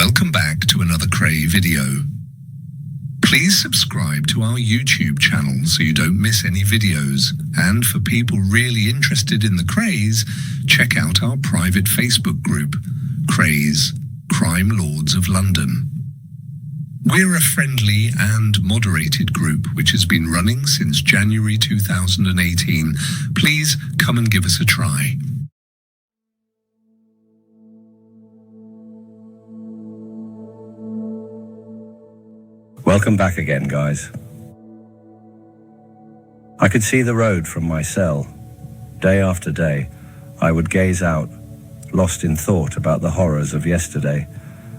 Welcome back to another Kray video. Please subscribe to our YouTube channel so you don't miss any videos. And for people really interested in the Krays, check out our private Facebook group, Krays, Crime Lords of London. We're a friendly and moderated group which has been running since January 2018. Please come and give us a try. Welcome back again, guys. I could see the road from my cell. Day after day, I would gaze out, lost in thought about the horrors of yesterday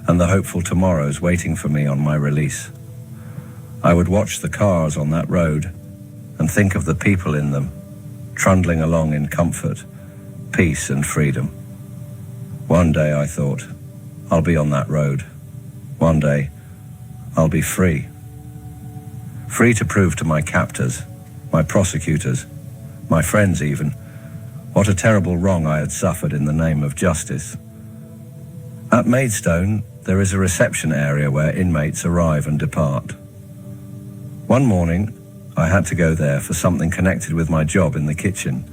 and the hopeful tomorrows waiting for me on my release. I would watch the cars on that road and think of the people in them, trundling along in comfort, peace and freedom. One day, I thought, I'll be on that road. One day, I'll be free. Free to prove to my captors, my prosecutors, my friends even, what a terrible wrong I had suffered in the name of justice. At Maidstone, there is a reception area where inmates arrive and depart. One morning, I had to go there for something connected with my job in the kitchen,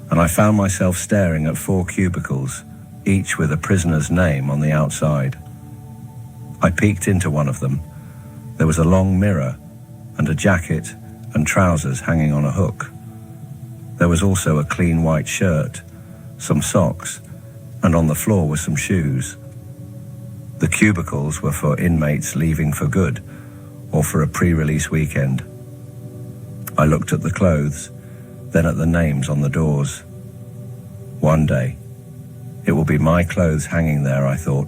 and I found myself staring at 4 cubicles, each with a prisoner's name on the outside. I peeked into one of them. There was a long mirror and a jacket and trousers hanging on a hook. There was also a clean white shirt, some socks, and on the floor were some shoes. The cubicles were for inmates leaving for good or for a pre-release weekend. I looked at the clothes, then at the names on the doors. One day, it will be my clothes hanging there, I thought.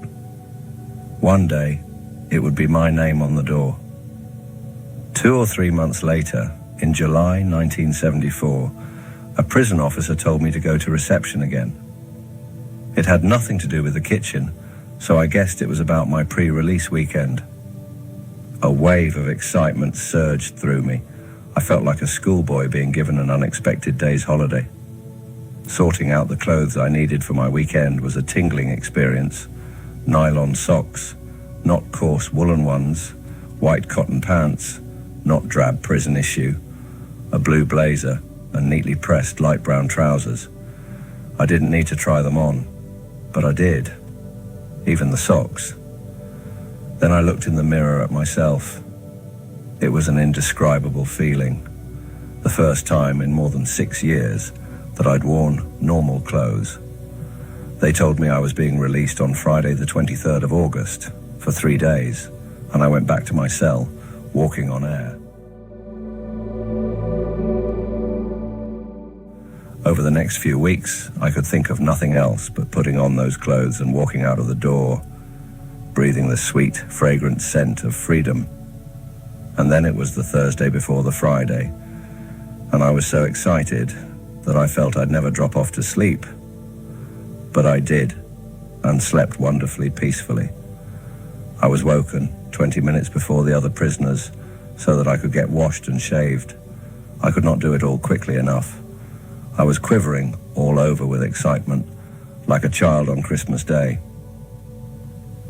One day, it would be my name on the door. 2 or 3 months later, in July 1974, a prison officer told me to go to reception again. It had nothing to do with the kitchen, so I guessed it was about my pre-release weekend. A wave of excitement surged through me. I felt like a schoolboy being given an unexpected day's holiday. Sorting out the clothes I needed for my weekend was a tingling experience. Nylon socks, not coarse woolen ones, white cotton pants, not drab prison issue, a blue blazer, and neatly pressed light brown trousers. I didn't need to try them on, but I did, even the socks. Then I looked in the mirror at myself. It was an indescribable feeling, the first time in more than 6 years that I'd worn normal clothes. They told me I was being released on Friday the 23rd of August for 3 days, and I went back to my cell, walking on air. Over the next few weeks, I could think of nothing else but putting on those clothes and walking out of the door, breathing the sweet, fragrant scent of freedom. And then it was the Thursday before the Friday, and I was so excited that I felt I'd never drop off to sleep. But I did, and slept wonderfully peacefully. I was woken 20 minutes before the other prisoners so that I could get washed and shaved. I could not do it all quickly enough. I was quivering all over with excitement, like a child on Christmas Day.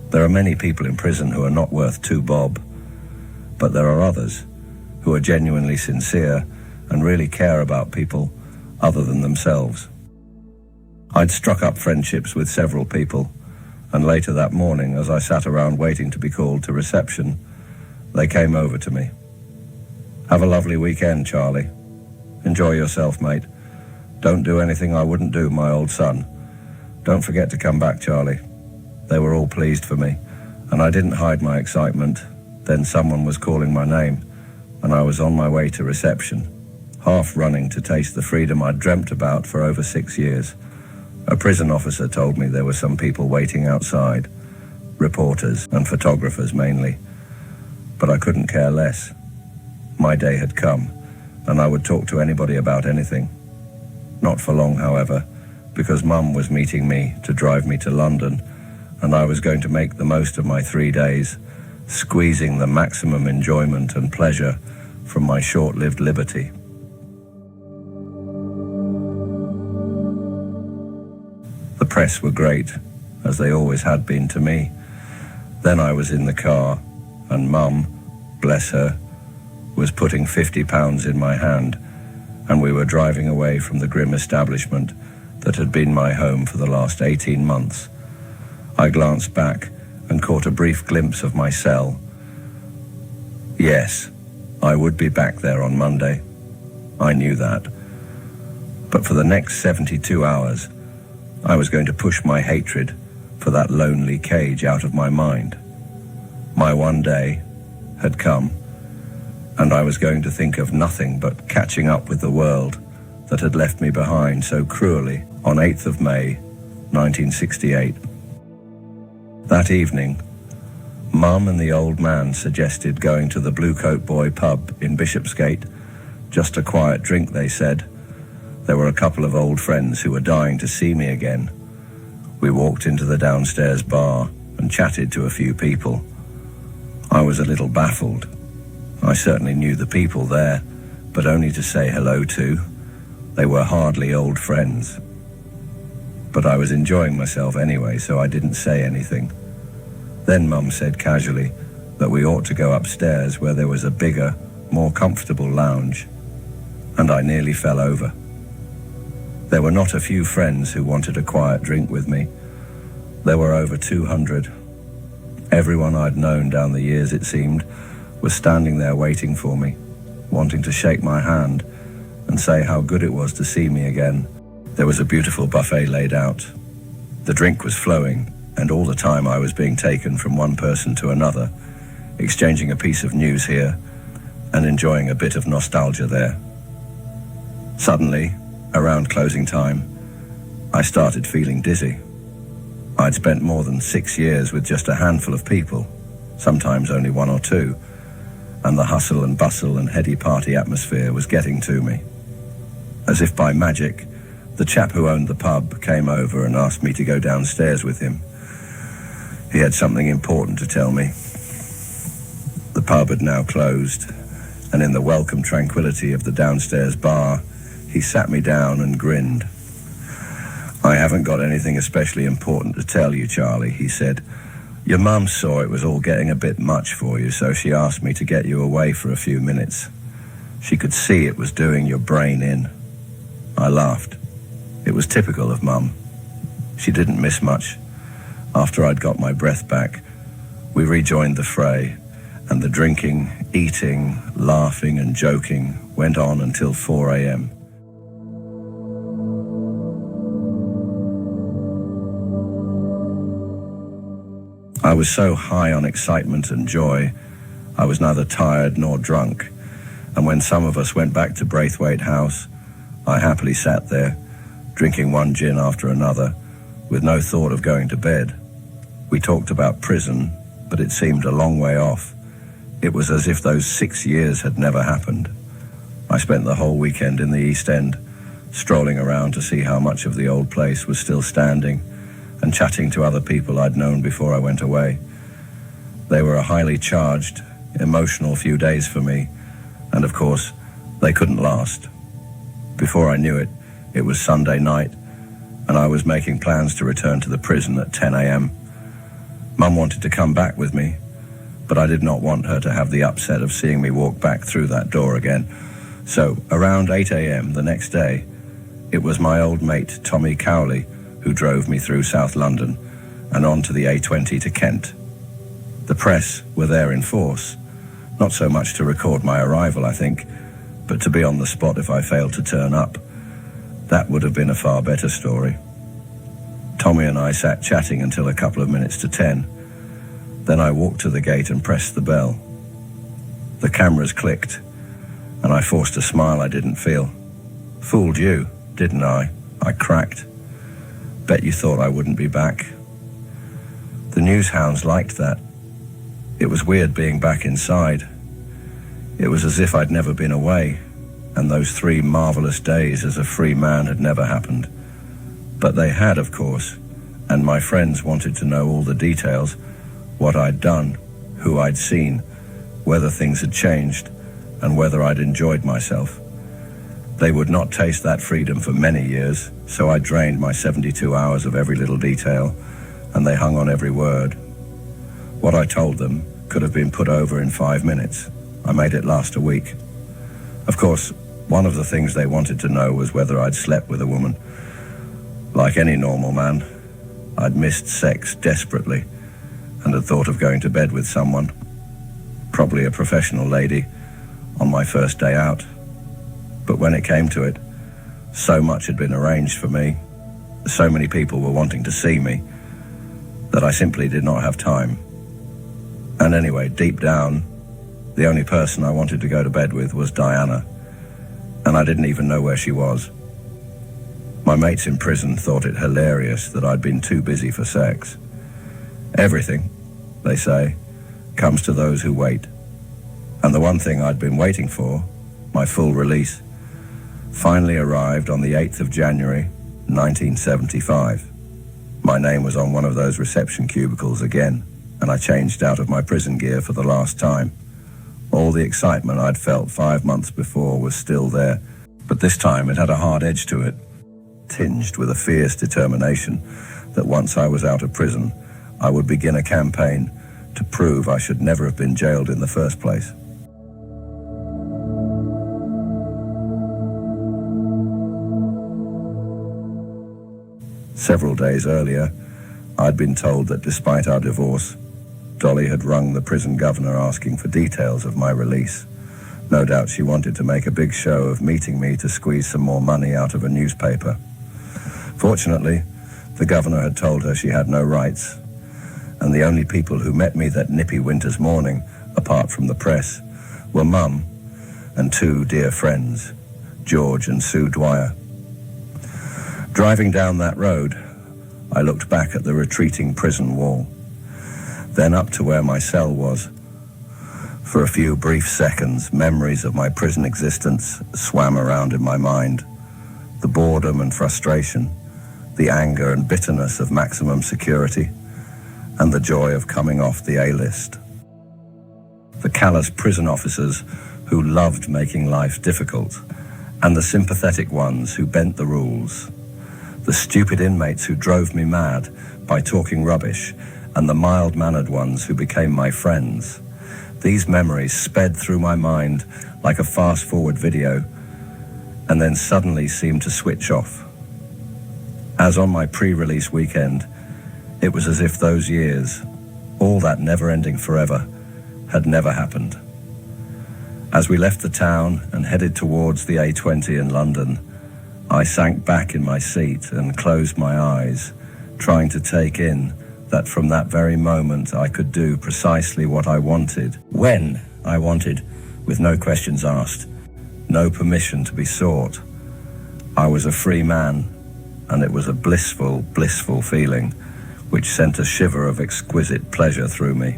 There are many people in prison who are not worth 2 bob, but there are others who are genuinely sincere and really care about people other than themselves. I'd struck up friendships with several people, and later that morning, as I sat around waiting to be called to reception, they came over to me. "Have a lovely weekend, Charlie. Enjoy yourself, mate. Don't do anything I wouldn't do, my old son. Don't forget to come back, Charlie." They were all pleased for me, and I didn't hide my excitement. Then someone was calling my name, and I was on my way to reception, half running to taste the freedom I'd dreamt about for over 6 years. A prison officer told me there were some people waiting outside, reporters and photographers mainly, but I couldn't care less. My day had come, and I would talk to anybody about anything. Not for long, however, because Mum was meeting me to drive me to London, and I was going to make the most of my 3 days, squeezing the maximum enjoyment and pleasure from my short-lived liberty. The press were great, as they always had been to me. Then I was in the car, and Mum, bless her, was putting £50 in my hand, and we were driving away from the grim establishment that had been my home for the last 18 months. I glanced back and caught a brief glimpse of my cell. Yes, I would be back there on Monday. I knew that. But for the next 72 hours, I was going to push my hatred for that lonely cage out of my mind. My one day had come, and I was going to think of nothing but catching up with the world that had left me behind so cruelly on 8th of May, 1968. That evening, Mum and the old man suggested going to the Blue Coat Boy pub in Bishopsgate. Just a quiet drink, they said. There were a couple of old friends who were dying to see me again. We walked into the downstairs bar and chatted to a few people. I was a little baffled. I certainly knew the people there, but only to say hello to. They were hardly old friends. But I was enjoying myself anyway, so I didn't say anything. Then Mum said casually that we ought to go upstairs where there was a bigger, more comfortable lounge, and I nearly fell over. There were not a few friends who wanted a quiet drink with me. There were over 200. Everyone I'd known down the years, it seemed, was standing there waiting for me, wanting to shake my hand and say how good it was to see me again. There was a beautiful buffet laid out. The drink was flowing, and all the time I was being taken from one person to another, exchanging a piece of news here and enjoying a bit of nostalgia there. Suddenly, around closing time, I started feeling dizzy. I'd spent more than 6 years with just a handful of people, sometimes only one or two, and the hustle and bustle and heady party atmosphere was getting to me. As if by magic, the chap who owned the pub came over and asked me to go downstairs with him. He had something important to tell me. The pub had now closed, and in the welcome tranquility of the downstairs bar, he sat me down and grinned. "I haven't got anything especially important to tell you, Charlie," he said. "Your mum saw it was all getting a bit much for you, so she asked me to get you away for a few minutes. She could see it was doing your brain in." I laughed. It was typical of Mum. She didn't miss much. After I'd got my breath back, we rejoined the fray, and the drinking, eating, laughing and joking went on until 4 a.m. I was so high on excitement and joy, I was neither tired nor drunk, and when some of us went back to Braithwaite House, I happily sat there, drinking one gin after another, with no thought of going to bed. We talked about prison, but it seemed a long way off. It was as if those 6 years had never happened. I spent the whole weekend in the East End, strolling around to see how much of the old place was still standing, and chatting to other people I'd known before I went away. They were a highly charged, emotional few days for me, and of course, they couldn't last. Before I knew it, it was Sunday night, and I was making plans to return to the prison at 10 a.m. Mum wanted to come back with me, but I did not want her to have the upset of seeing me walk back through that door again. So, around 8 a.m. the next day, it was my old mate Tommy Cowley who drove me through South London and on to the A20 to Kent. The press were there in force, not so much to record my arrival, I think, but to be on the spot if I failed to turn up. That would have been a far better story. Tommy and I sat chatting until a couple of minutes to 10. Then I walked to the gate and pressed the bell. The cameras clicked, and I forced a smile I didn't feel. "Fooled you, didn't I?" I cracked. "Bet you thought I wouldn't be back." The news hounds liked that. It was weird being back inside. It was as if I'd never been away, and those 3 marvelous days as a free man had never happened. But they had, of course, and my friends wanted to know all the details, what I'd done, who I'd seen, whether things had changed, and whether I'd enjoyed myself. They would not taste that freedom for many years, so I drained my 72 hours of every little detail, and they hung on every word. What I told them could have been put over in 5 minutes. I made it last a week. Of course, one of the things they wanted to know was whether I'd slept with a woman. Like any normal man, I'd missed sex desperately and had thought of going to bed with someone, probably a professional lady, on my first day out. But when it came to it, so much had been arranged for me, so many people were wanting to see me, that I simply did not have time. And anyway, deep down, the only person I wanted to go to bed with was Diana, and I didn't even know where she was. My mates in prison thought it hilarious that I'd been too busy for sex. Everything, they say, comes to those who wait. And the one thing I'd been waiting for, my full release, finally arrived on the 8th of January, 1975. My name was on one of those reception cubicles again, and I changed out of my prison gear for the last time. All the excitement I'd felt 5 months before was still there, but this time it had a hard edge to it, tinged with a fierce determination that once I was out of prison, I would begin a campaign to prove I should never have been jailed in the first place. Several days earlier, I'd been told that despite our divorce, Dolly had rung the prison governor asking for details of my release. No doubt she wanted to make a big show of meeting me to squeeze some more money out of a newspaper. Fortunately, the governor had told her she had no rights, and the only people who met me that nippy winter's morning, apart from the press, were Mum and 2 dear friends, George and Sue Dwyer. Driving down that road, I looked back at the retreating prison wall, then up to where my cell was. For a few brief seconds, memories of my prison existence swam around in my mind. The boredom and frustration, the anger and bitterness of maximum security, and the joy of coming off the A-list. The callous prison officers who loved making life difficult, and the sympathetic ones who bent the rules. The stupid inmates who drove me mad by talking rubbish, and the mild-mannered ones who became my friends. These memories sped through my mind like a fast-forward video, and then suddenly seemed to switch off. As on my pre-release weekend, it was as if those years, all that never-ending forever, had never happened. As we left the town and headed towards the A20 in London, I sank back in my seat and closed my eyes, trying to take in that from that very moment I could do precisely what I wanted, when I wanted, with no questions asked, no permission to be sought. I was a free man, and it was a blissful, blissful feeling, which sent a shiver of exquisite pleasure through me.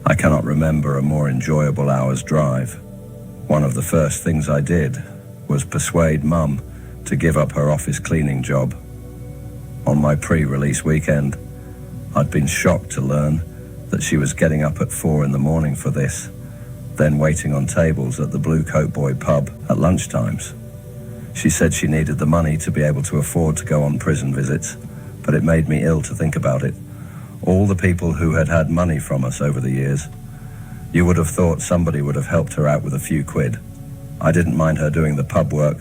I cannot remember a more enjoyable hour's drive. One of the first things I did was persuade Mum to give up her office cleaning job. On my pre-release weekend, I'd been shocked to learn that she was getting up at 4 in the morning for this, then waiting on tables at the Blue Coat Boy pub at lunchtimes. She said she needed the money to be able to afford to go on prison visits, but it made me ill to think about it. All the people who had had money from us over the years. You would have thought somebody would have helped her out with a few quid. I didn't mind her doing the pub work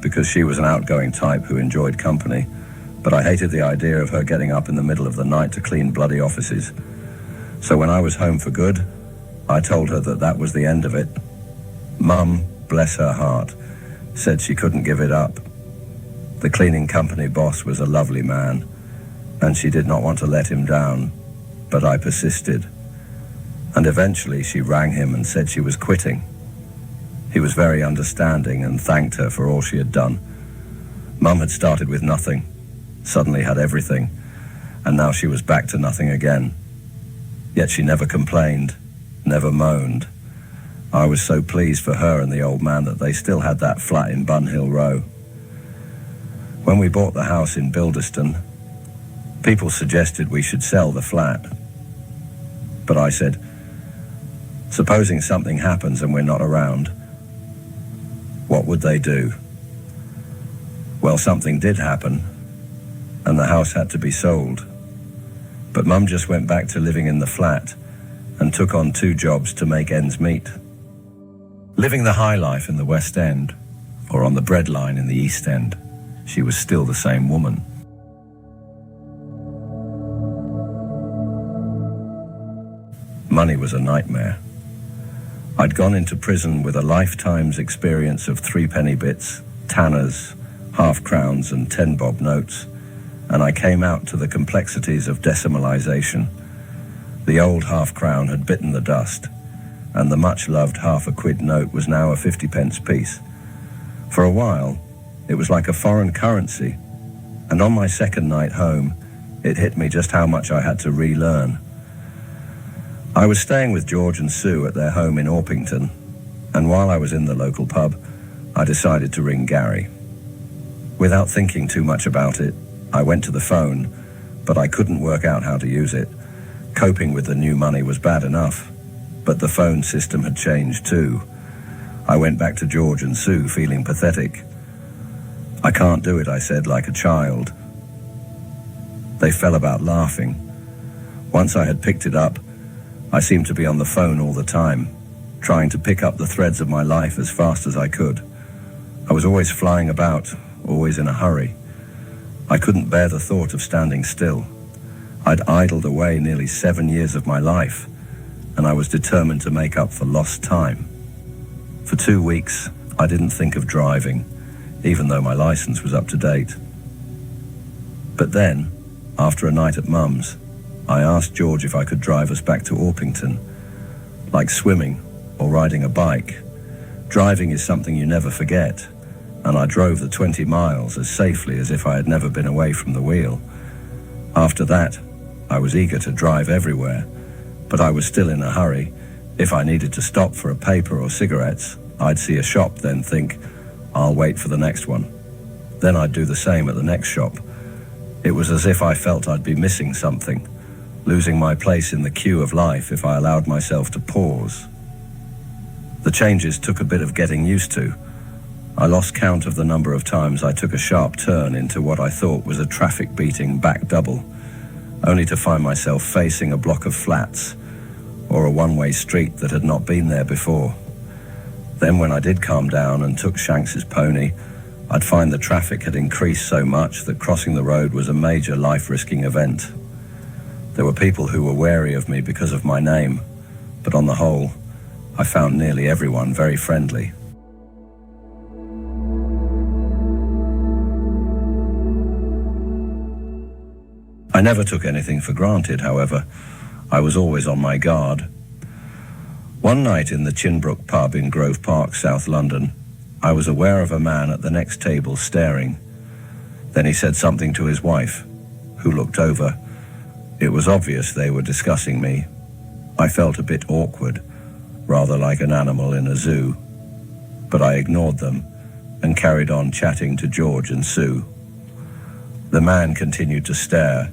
because she was an outgoing type who enjoyed company, but I hated the idea of her getting up in the middle of the night to clean bloody offices. So when I was home for good, I told her that that was the end of it. Mum, bless her heart, said she couldn't give it up. The cleaning company boss was a lovely man, and she did not want to let him down, but I persisted. And eventually she rang him and said she was quitting. He was very understanding and thanked her for all she had done. Mum had started with nothing, suddenly had everything, and now she was back to nothing again. Yet she never complained, never moaned. I was so pleased for her and the old man that they still had that flat in Bun Hill Row. When we bought the house in Bilderston, people suggested we should sell the flat. But I said, supposing something happens and we're not around, what would they do? Well, something did happen, and the house had to be sold. But Mum just went back to living in the flat and took on 2 jobs to make ends meet. Living the high life in the West End, or on the breadline in the East End, she was still the same woman. Money was a nightmare. I'd gone into prison with a lifetime's experience of 3-penny bits, tanners, half-crowns and 10-bob notes, and I came out to the complexities of decimalisation. The old half-crown had bitten the dust, and the much-loved half-a-quid note was now a 50-pence piece. For a while, it was like a foreign currency, and on my second night home, it hit me just how much I had to relearn. I was staying with George and Sue at their home in Orpington, and while I was in the local pub, I decided to ring Gary. Without thinking too much about it, I went to the phone, but I couldn't work out how to use it. Coping with the new money was bad enough, but the phone system had changed too. I went back to George and Sue feeling pathetic. "I can't do it," I said, like a child. They fell about laughing. Once I had picked it up, I seemed to be on the phone all the time, trying to pick up the threads of my life as fast as I could. I was always flying about, always in a hurry. I couldn't bear the thought of standing still. I'd idled away nearly 7 years of my life, and I was determined to make up for lost time. For 2 weeks, I didn't think of driving, even though my license was up to date. But then, after a night at Mum's, I asked George if I could drive us back to Orpington. Like swimming or riding a bike, driving is something you never forget, and I drove the 20 miles as safely as if I had never been away from the wheel. After that, I was eager to drive everywhere, but I was still in a hurry. If I needed to stop for a paper or cigarettes, I'd see a shop, then think, "I'll wait for the next one." Then I'd do the same at the next shop. It was as if I felt I'd be missing something, losing my place in the queue of life if I allowed myself to pause. The changes took a bit of getting used to. I lost count of the number of times I took a sharp turn into what I thought was a traffic-beating back double, only to find myself facing a block of flats or a one-way street that had not been there before. Then when I did calm down and took Shanks's pony, I'd find the traffic had increased so much that crossing the road was a major life-risking event. There were people who were wary of me because of my name, but on the whole, I found nearly everyone very friendly. I never took anything for granted, however. I was always on my guard. One night in the Chinbrook pub in Grove Park, South London, I was aware of a man at the next table staring. Then he said something to his wife, who looked over. It was obvious they were discussing me. I felt a bit awkward, rather like an animal in a zoo. But I ignored them and carried on chatting to George and Sue. The man continued to stare,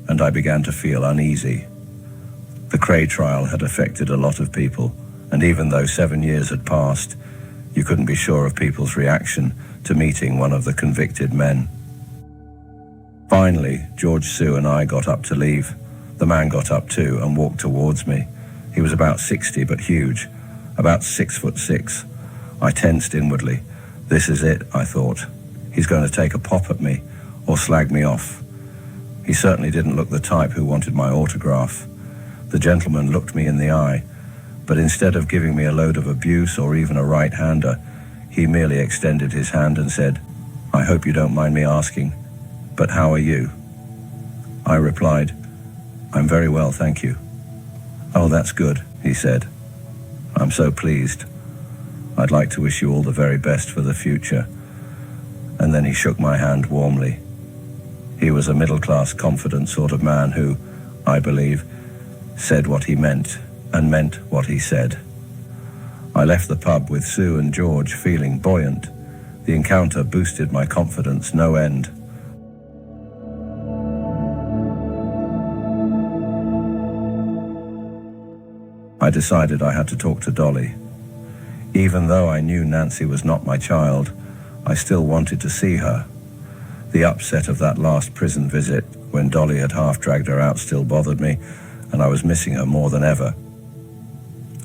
and I began to feel uneasy. The Kray trial had affected a lot of people, and even though 7 years had passed, you couldn't be sure of people's reaction to meeting one of the convicted men. Finally, George, Sue and I got up to leave. The man got up too and walked towards me. He was about 60 but huge, about 6'6". I tensed inwardly. This is it, I thought. He's going to take a pop at me or slag me off. He certainly didn't look the type who wanted my autograph. The gentleman looked me in the eye, but instead of giving me a load of abuse or even a right-hander, he merely extended his hand and said, "I hope you don't mind me asking, but how are you?" I replied, "I'm very well, thank you." "Oh, that's good," he said. "I'm so pleased. I'd like to wish you all the very best for the future." And then he shook my hand warmly. He was a middle-class, confident sort of man who, I believe, said what he meant and meant what he said. I left the pub with Sue and George feeling buoyant. The encounter boosted my confidence no end. I decided I had to talk to Dolly. Even though I knew Nancy was not my child, I still wanted to see her. The upset of that last prison visit, when Dolly had half dragged her out, still bothered me, and I was missing her more than ever.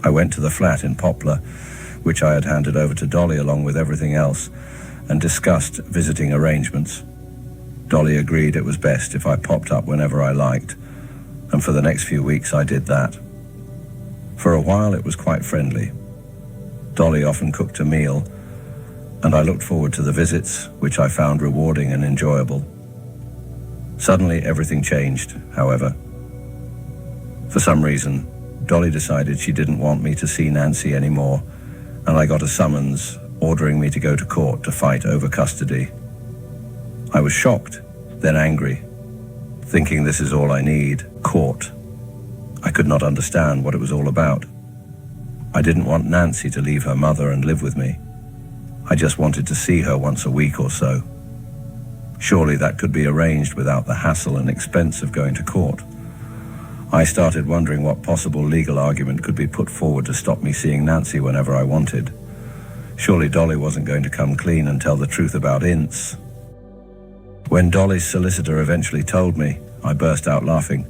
I went to the flat in Poplar, which I had handed over to Dolly along with everything else, and discussed visiting arrangements. Dolly agreed it was best if I popped up whenever I liked, and for the next few weeks I did that. For a while it was quite friendly. Dolly often cooked a meal, and I looked forward to the visits, which I found rewarding and enjoyable. Suddenly everything changed, however. For some reason, Dolly decided she didn't want me to see Nancy anymore, and I got a summons ordering me to go to court to fight over custody. I was shocked, then angry, thinking this is all I need, court. I could not understand what it was all about. I didn't want Nancy to leave her mother and live with me. I just wanted to see her once a week or so. Surely that could be arranged without the hassle and expense of going to court. I started wondering what possible legal argument could be put forward to stop me seeing Nancy whenever I wanted. Surely Dolly wasn't going to come clean and tell the truth about Ince. When Dolly's solicitor eventually told me, I burst out laughing.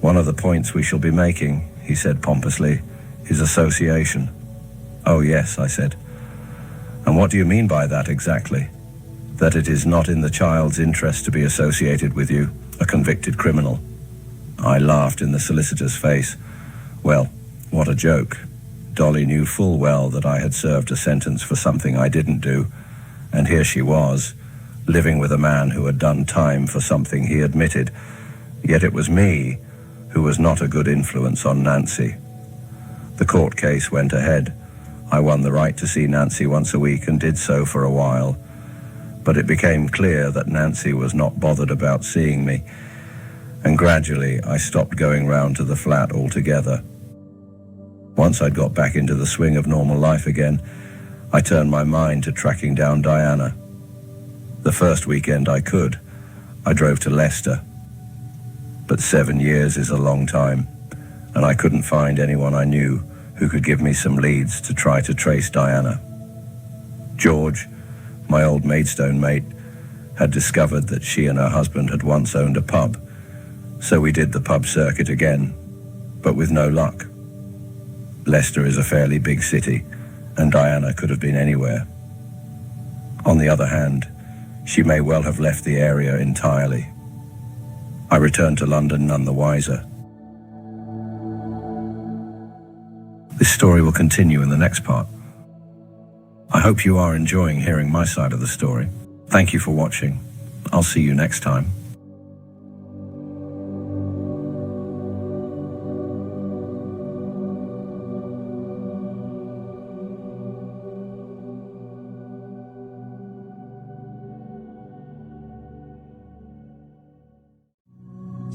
"One of the points we shall be making," he said pompously, "is association." "Oh yes," I said. "And what do you mean by that exactly?" "That it is not in the child's interest to be associated with you, a convicted criminal." I laughed in the solicitor's face. Well, what a joke. Dolly knew full well that I had served a sentence for something I didn't do, and here she was, living with a man who had done time for something he admitted. Yet it was me who was not a good influence on Nancy. The court case went ahead. I won the right to see Nancy once a week and did so for a while. But it became clear that Nancy was not bothered about seeing me, and gradually I stopped going round to the flat altogether. Once I'd got back into the swing of normal life again, I turned my mind to tracking down Diana. The first weekend I could, I drove to Leicester. But 7 years is a long time, and I couldn't find anyone I knew who could give me some leads to try to trace Diana. George, my old Maidstone mate, had discovered that she and her husband had once owned a pub, so we did the pub circuit again, but with no luck. Leicester is a fairly big city, and Diana could have been anywhere. On the other hand, she may well have left the area entirely. I returned to London none the wiser. This story will continue in the next part. I hope you are enjoying hearing my side of the story. Thank you for watching. I'll see you next time.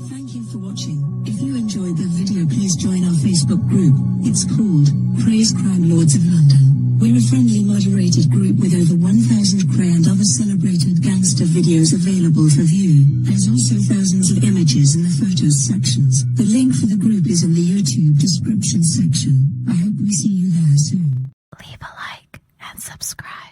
Thank you for watching. If you enjoyed the video, please join our Facebook group. It's called Krays Crime Lords of London. We're a friendly moderated group with over 1,000 Kray and other celebrated gangster videos available for view. There's also thousands of images in the photos sections. The link for the group is in the YouTube description section. I hope we see you there soon. Leave a like and subscribe.